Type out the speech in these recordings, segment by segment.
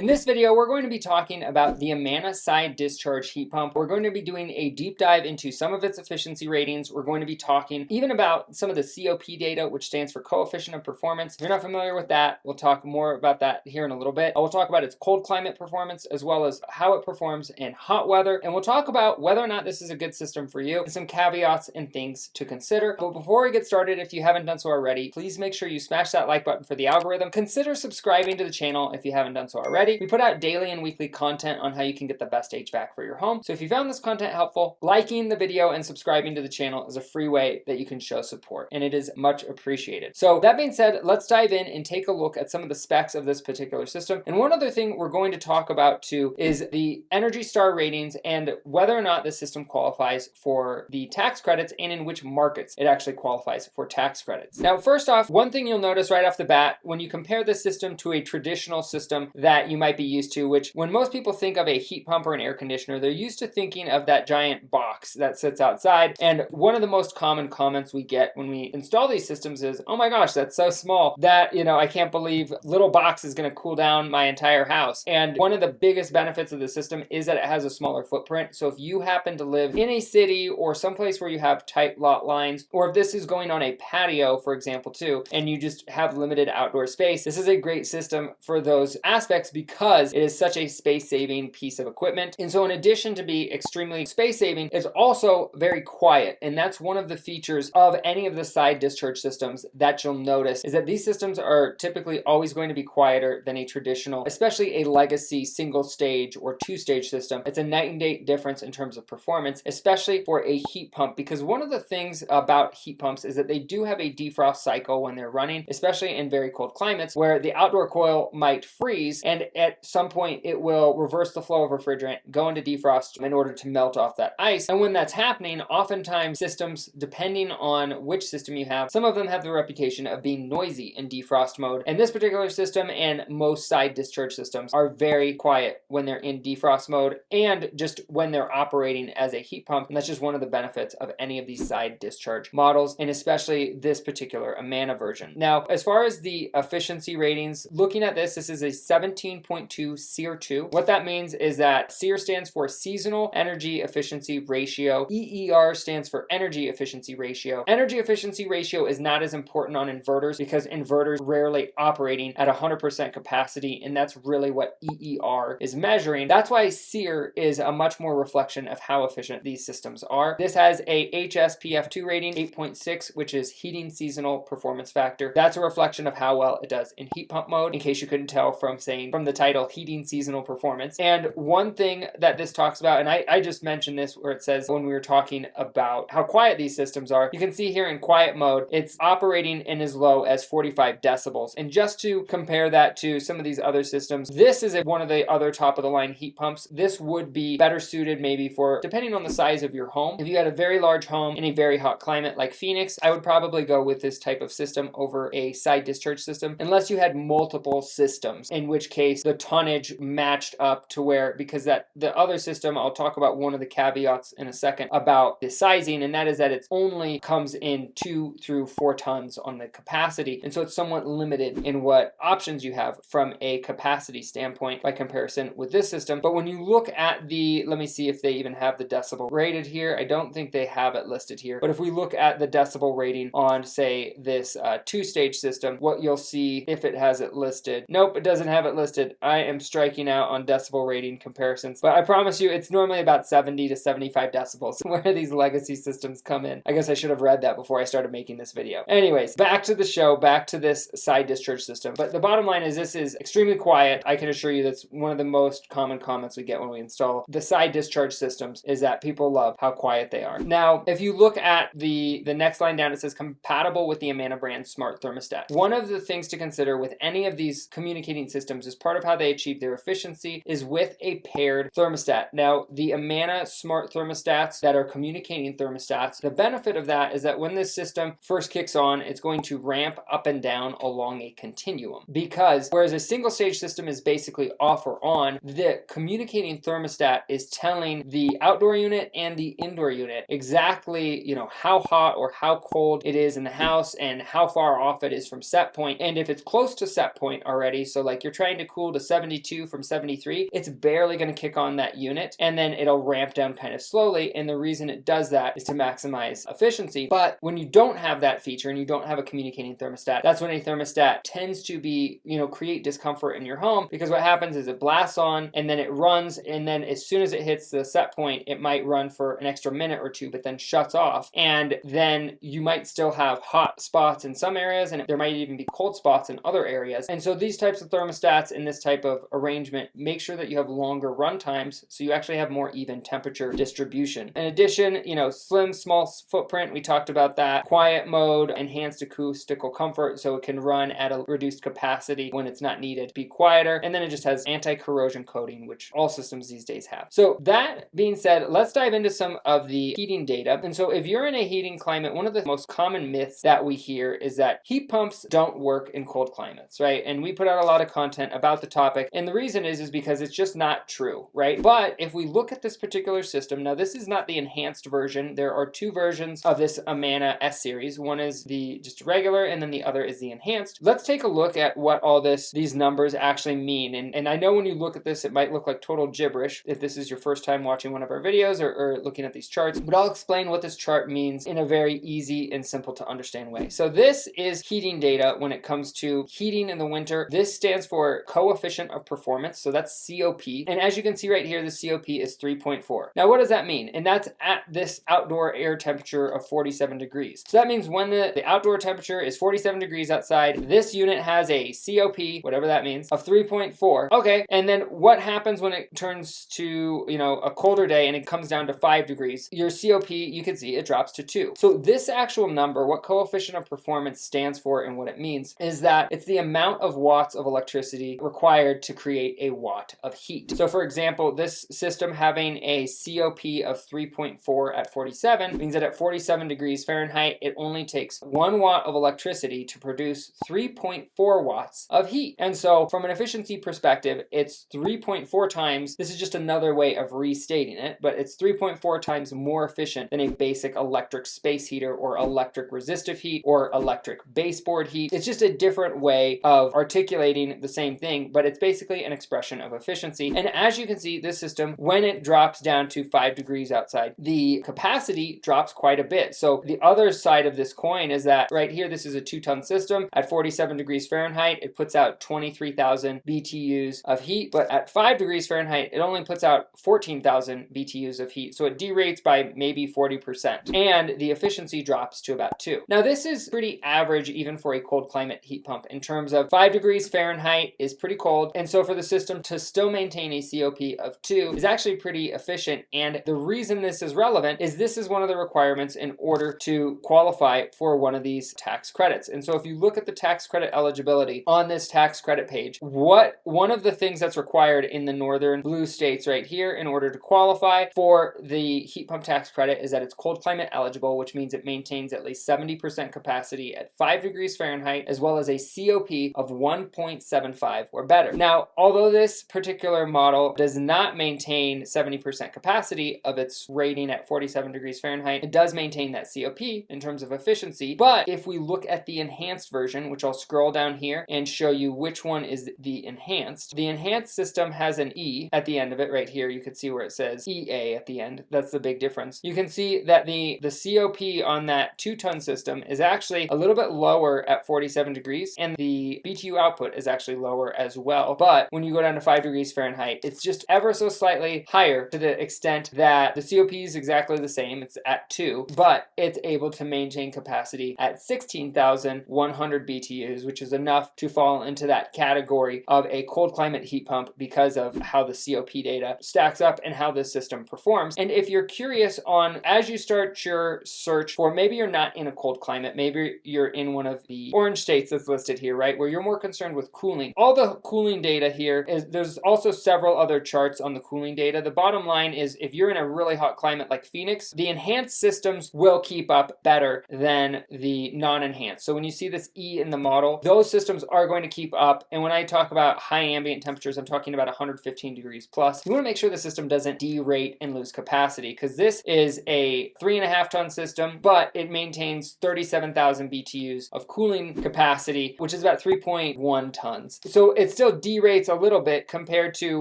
In this video, we're going to be talking about the Amana side discharge heat pump. We're going to be doing a deep dive into some of its efficiency ratings. We're going to be talking even about some of the COP data, which stands for coefficient of performance. If you're not familiar with that, we'll talk more about that here in a little bit. We'll talk about its cold climate performance as well as how it performs in hot weather. And we'll talk about whether or not this is a good system for you and some caveats and things to consider. But before we get started, if you haven't done so already, please make sure you smash that like button for the algorithm. Consider subscribing to the channel if you haven't done so already. We put out daily and weekly content on how you can get the best HVAC for your home. So if you found this content helpful, liking the video and subscribing to the channel is a free way that you can show support, and it is much appreciated. So that being said, let's dive in and take a look at some of the specs of this particular system. And one other thing we're going to talk about too is the Energy Star ratings and whether or not the system qualifies for the tax credits and in which markets it actually qualifies for tax credits. Now, first off, one thing you'll notice right off the bat when you compare this system to a traditional system that you might be used to, which when most people think of a heat pump or an air conditioner, they're used to thinking of that giant box that sits outside. And one of the most common comments we get when we install these systems is, oh my gosh, that's so small that, I can't believe little box is going to cool down my entire house. And one of the biggest benefits of the system is that it has a smaller footprint. So if you happen to live in a city or someplace where you have tight lot lines, or if this is going on a patio, for example, too, and you just have limited outdoor space, this is a great system for those aspects because it is such a space-saving piece of equipment. And so in addition to be extremely space-saving, it's also very quiet. And that's one of the features of any of the side discharge systems that you'll notice is that these systems are typically always going to be quieter than a traditional, especially a legacy single stage or two-stage system. It's a night and day difference in terms of performance, especially for a heat pump, because one of the things about heat pumps is that they do have a defrost cycle when they're running, especially in very cold climates where the outdoor coil might freeze, and at some point it will reverse the flow of refrigerant, go into defrost in order to melt off that ice. And when that's happening, oftentimes systems, depending on which system you have, some of them have the reputation of being noisy in defrost mode. And this particular system and most side discharge systems are very quiet when they're in defrost mode and just when they're operating as a heat pump. And that's just one of the benefits of any of these side discharge models, and especially this particular Amana version. Now, as far as the efficiency ratings, looking at this is a 17.2 SEER2. What that means is that SEER stands for Seasonal Energy Efficiency Ratio. EER stands for Energy Efficiency Ratio. Energy Efficiency Ratio is not as important on inverters because inverters rarely operating at 100% capacity, and that's really what EER is measuring. That's why SEER is a much more reflection of how efficient these systems are. This has a HSPF2 rating, 8.6, which is Heating Seasonal Performance Factor. That's a reflection of how well it does in heat pump mode, in case you couldn't tell from the title, Heating Seasonal Performance. And one thing that this talks about, and I just mentioned this where it says when we were talking about how quiet these systems are, you can see here in quiet mode, it's operating in as low as 45 decibels. And just to compare that to some of these other systems, this is one of the other top of the line heat pumps. This would be better suited maybe for, depending on the size of your home. If you had a very large home in a very hot climate like Phoenix, I would probably go with this type of system over a side discharge system, unless you had multiple systems, in which case the tonnage matched up to where, because that the other system, I'll talk about one of the caveats in a second about the sizing, and that is that it only comes in 2 through 4 tons on the capacity. And so it's somewhat limited in what options you have from a capacity standpoint by comparison with this system. But when you look at let me see if they even have the decibel rated here. I don't think they have it listed here. But if we look at the decibel rating on, say, this two-stage system, what you'll see if it has it listed. Nope, it doesn't have it listed. I am striking out on decibel rating comparisons. But I promise you, it's normally about 70 to 75 decibels where these legacy systems come in. I guess I should have read that before I started making this video. Anyways, back to the show, back to this side discharge system. But the bottom line is this is extremely quiet. I can assure you that's one of the most common comments we get when we install the side discharge systems is that people love how quiet they are. Now, if you look at the next line down, it says compatible with the Amana brand smart thermostat. One of the things to consider with any of these communicating systems is part of how they achieve their efficiency is with a paired thermostat. Now, the Amana smart thermostats that are communicating thermostats, the benefit of that is that when this system first kicks on, it's going to ramp up and down along a continuum, because whereas a single stage system is basically off or on, the communicating thermostat is telling the outdoor unit and the indoor unit exactly, how hot or how cold it is in the house and how far off it is from set point. And if it's close to set point already, so like you're trying to cool cool to 72 from 73, it's barely going to kick on that unit, and then it'll ramp down kind of slowly. And the reason it does that is to maximize efficiency. But when you don't have that feature and you don't have a communicating thermostat, that's when a thermostat tends to be, create discomfort in your home, because what happens is it blasts on and then it runs, and then as soon as it hits the set point, it might run for an extra minute or two, but then shuts off. And then you might still have hot spots in some areas, and there might even be cold spots in other areas. And so these types of thermostats in this type of arrangement make sure that you have longer run times, so you actually have more even temperature distribution. In addition, slim, small footprint, we talked about that. Quiet mode, enhanced acoustical comfort, so it can run at a reduced capacity when it's not needed to be quieter. And then it just has anti-corrosion coating, which all systems these days have. So that being said, let's dive into some of the heating data. And so if you're in a heating climate, one of the most common myths that we hear is that heat pumps don't work in cold climates, right? And we put out a lot of content about the topic, and the reason is because it's just not true, right? But if we look at this particular system, now this is not the enhanced version. There are two versions of this Amana S series. One is the just regular, and then the other is the enhanced. Let's take a look at what all these numbers actually mean. And I know when you look at this, it might look like total gibberish if this is your first time watching one of our videos or looking at these charts, but I'll explain what this chart means in a very easy and simple to understand way. So this is heating data when it comes to heating in the winter. This stands for coefficient of performance, so that's COP. And as you can see right here, the COP is 3.4. Now what does that mean? And that's at this outdoor air temperature of 47 degrees. So that means when the outdoor temperature is 47 degrees outside, this unit has a COP, whatever that means, of 3.4. Okay, and then what happens when it turns to, a colder day and it comes down to 5 degrees? Your COP, you can see it drops to 2. So this actual number, what coefficient of performance stands for and what it means, is that it's the amount of watts of electricity required to create a watt of heat. So for example, this system having a COP of 3.4 at 47 means that at 47 degrees Fahrenheit, it only takes 1 watt of electricity to produce 3.4 watts of heat. And so from an efficiency perspective, it's 3.4 times, this is just another way of restating it, but it's 3.4 times more efficient than a basic electric space heater or electric resistive heat or electric baseboard heat. It's just a different way of articulating the same thing, but it's basically an expression of efficiency. And as you can see, this system, when it drops down to 5 degrees outside, the capacity drops quite a bit. So the other side of this coin is that right here, this is a 2-ton system. At 47 degrees Fahrenheit, it puts out 23,000 BTUs of heat, but at 5 degrees Fahrenheit, it only puts out 14,000 BTUs of heat. So it derates by maybe 40%, and the efficiency drops to about 2. Now this is pretty average even for a cold climate heat pump in terms of 5 degrees Fahrenheit is pretty cold, and so for the system to still maintain a COP of 2 is actually pretty efficient. And the reason this is relevant is this is one of the requirements in order to qualify for one of these tax credits. And so if you look at the tax credit eligibility on this tax credit page, one of the things that's required in the northern blue states right here in order to qualify for the heat pump tax credit is that it's cold climate eligible, which means it maintains at least 70% capacity at 5 degrees Fahrenheit, as well as a COP of 1.75 or better. Now, although this particular model does not maintain 70% capacity of its rating at 47 degrees Fahrenheit, it does maintain that COP in terms of efficiency. But if we look at the enhanced version, which I'll scroll down here and show you which one is the enhanced system has an E at the end of it right here. You can see where it says EA at the end. That's the big difference. You can see that the COP on that 2-ton system is actually a little bit lower at 47 degrees, and the BTU output is actually lower as well. But when you go down to 5 degrees Fahrenheit, it's just ever so slightly higher, to the extent that the COP is exactly the same. It's at 2, but it's able to maintain capacity at 16,100 BTUs, which is enough to fall into that category of a cold climate heat pump because of how the COP data stacks up and how this system performs. And if you're curious on, as you start your search for, maybe you're not in a cold climate, maybe you're in one of the orange states that's listed here, right, where you're more concerned with cooling. All the cooling data here is, there's also several other charts on the cooling data. The bottom line is, if you're in a really hot climate like Phoenix, the enhanced systems will keep up better than the non-enhanced. So when you see this E in the model, those systems are going to keep up. And when I talk about high ambient temperatures, I'm talking about 115 degrees plus. You want to make sure the system doesn't derate and lose capacity, because this is a 3.5-ton system, but it maintains 37,000 BTUs of cooling capacity, which is about 3.1 tons. So it's still derates a little bit compared to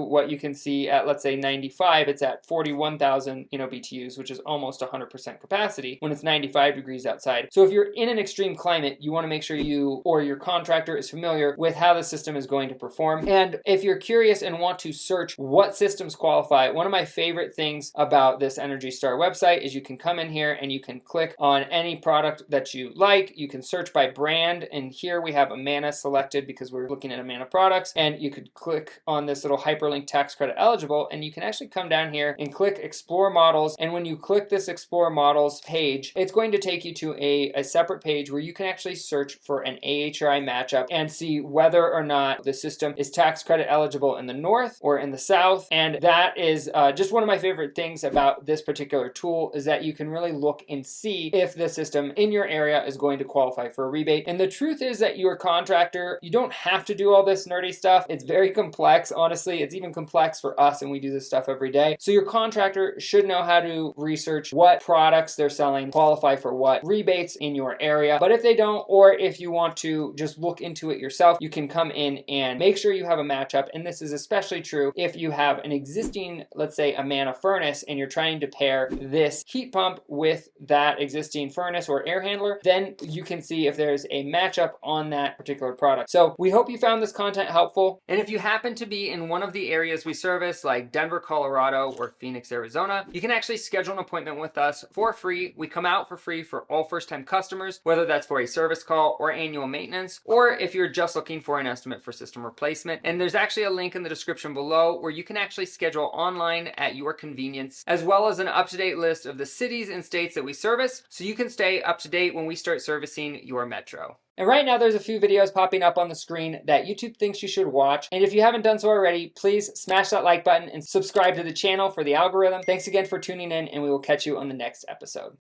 what you can see at, let's say, 95. It's at 41,000, BTUs, which is almost 100% capacity when it's 95 degrees outside. So if you're in an extreme climate, you want to make sure you or your contractor is familiar with how the system is going to perform. And if you're curious and want to search what systems qualify, one of my favorite things about this Energy Star website is you can come in here and you can click on any product that you like. You can search by brand, and here we have Amana selected because we're looking at Amana products, and you could click on this little hyperlink tax credit eligible, and you can actually come down here and click explore models. And when you click this explore models page, it's going to take you to a separate page where you can actually search for an AHRI matchup and see whether or not the system is tax credit eligible in the north or in the south. And that is just one of my favorite things about this particular tool, is that you can really look and see if the system in your area is going to qualify for a rebate. And the truth is that your contractor, you don't have to do all this nerdy stuff. It's very complex. Honestly, it's even complex for us, and we do this stuff every day. So your contractor should know how to research what products they're selling qualify for what rebates in your area. But if they don't, or if you want to just look into it yourself, you can come in and make sure you have a matchup. And this is especially true if you have an existing, let's say, Amana furnace, and you're trying to pair this heat pump with that existing furnace or air handler, then you can see if there's a matchup on that particular product. So we hope you found this content helpful. And if you happen to be in one of the areas we service, like Denver, Colorado, or Phoenix, Arizona, you can actually schedule an appointment with us for free. We come out for free for all first-time customers, whether that's for a service call or annual maintenance, or if you're just looking for an estimate for system replacement. And there's actually a link in the description below where you can actually schedule online at your convenience, as well as an up-to-date list of the cities and states that we service, so you can stay up to date when we start servicing your metro. And right now there's a few videos popping up on the screen that YouTube thinks you should watch. And if you haven't done so already, please smash that like button and subscribe to the channel for the algorithm. Thanks again for tuning in, and we will catch you on the next episode.